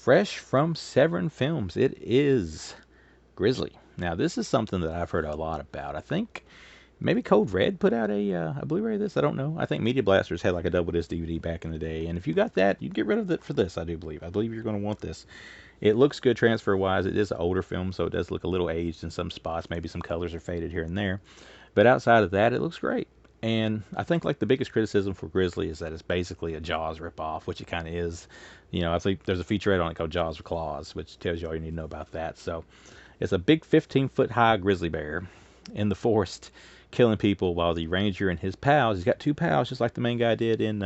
fresh from Severin Films, it is Grizzly. Now, this is something that I've heard a lot about. I think maybe Code Red put out a Blu-ray of this. I don't know. I think Media Blasters had like a double disc DVD back in the day. And if you got that, you get rid of it for this, I do believe. I believe you're going to want this. It looks good transfer-wise. It is an older film, so it does look a little aged in some spots. Maybe some colors are faded here and there. But outside of that, it looks great. And I think like the biggest criticism for Grizzly is that it's basically a Jaws ripoff, which it kind of is. You know, I think there's a featurette on it called Jaws with Claws, which tells you all you need to know about that. So it's a big 15-foot high grizzly bear in the forest killing people while the ranger and his pals, he's got two pals just like the main guy did in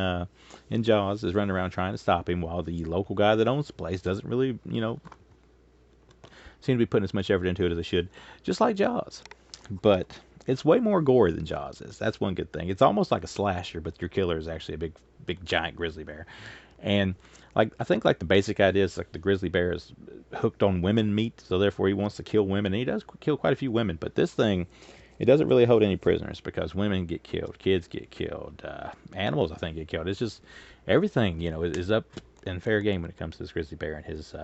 Jaws, is running around trying to stop him while the local guy that owns the place doesn't really, you know, seem to be putting as much effort into it as they should, just like Jaws. But it's way more gory than Jaws is. That's one good thing. It's almost like a slasher, but your killer is actually a big giant grizzly bear. And like I think like the basic idea is like the grizzly bear is hooked on women meat, so therefore he wants to kill women. And he does kill quite a few women, but this thing, it doesn't really hold any prisoners because women get killed, kids get killed, animals I think get killed. It's just everything, you know, is up in fair game when it comes to this grizzly bear and his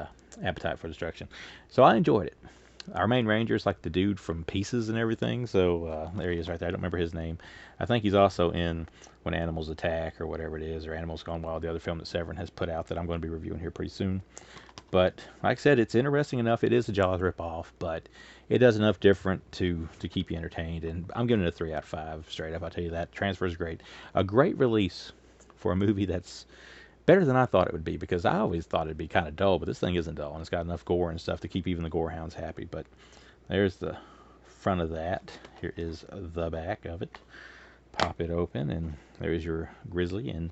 appetite for destruction. So I enjoyed it. Our main ranger is like the dude from Pieces and everything, so there he is right there. I don't remember his name. I think he's also in When Animals Attack or whatever it is, or Animals Gone Wild, the other film that Severin has put out that I'm going to be reviewing here pretty soon. But like I said, it's interesting enough. It is a Jaws ripoff, but it does enough different to keep you entertained. And I'm giving it a 3 out of 5 straight up. I'll tell you that. Transfer is great. A great release for a movie that's better than I thought it would be, because I always thought it'd be kind of dull, but this thing isn't dull, and it's got enough gore and stuff to keep even the gore hounds happy. But there's the front of that. Here is the back of it. Pop it open, and there's your grizzly. And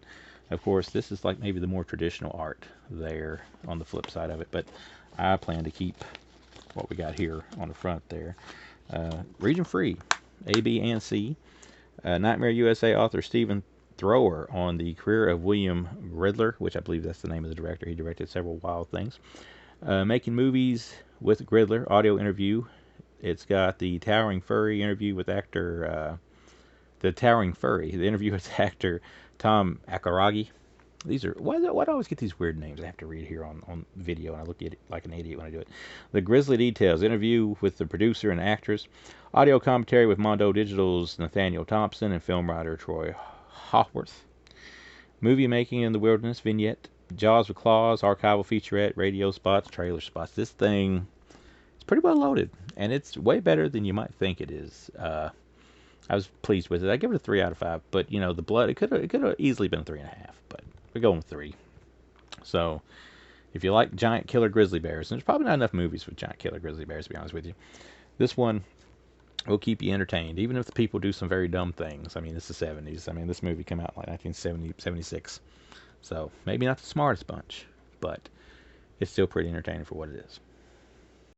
of course, this is like maybe the more traditional art there on the flip side of it, but I plan to keep what we got here on the front there. Region free, A, B, and C. Nightmare USA author Stephen Thrower on the career of William Girdler, which I believe that's the name of the director. He directed several wild things. Making movies with Girdler, audio interview. It's got the Towering Furry interview with actor, the interview with actor Tom Akuragi. These are, why do I always get these weird names I have to read here on video, and I look at it like an idiot when I do it. The Grizzly Details, interview with the producer and actress. Audio commentary with Mondo Digital's Nathaniel Thompson and film writer Troy Haworth. Movie making in the wilderness vignette. Jaws with Claws, archival featurette, radio spots, trailer spots. This thing is pretty well loaded, and it's way better than you might think it is. I was pleased with it. I give it a 3 out of 5, but you know, the blood, it could have easily been 3.5, but we're going with 3. So if you like giant killer grizzly bears, and there's probably not enough movies with giant killer grizzly bears, to be honest with you, this one will keep you entertained, even if the people do some very dumb things. I mean, it's the 70s. I mean, this movie came out in like 1970, 76. So maybe not the smartest bunch, but it's still pretty entertaining for what it is.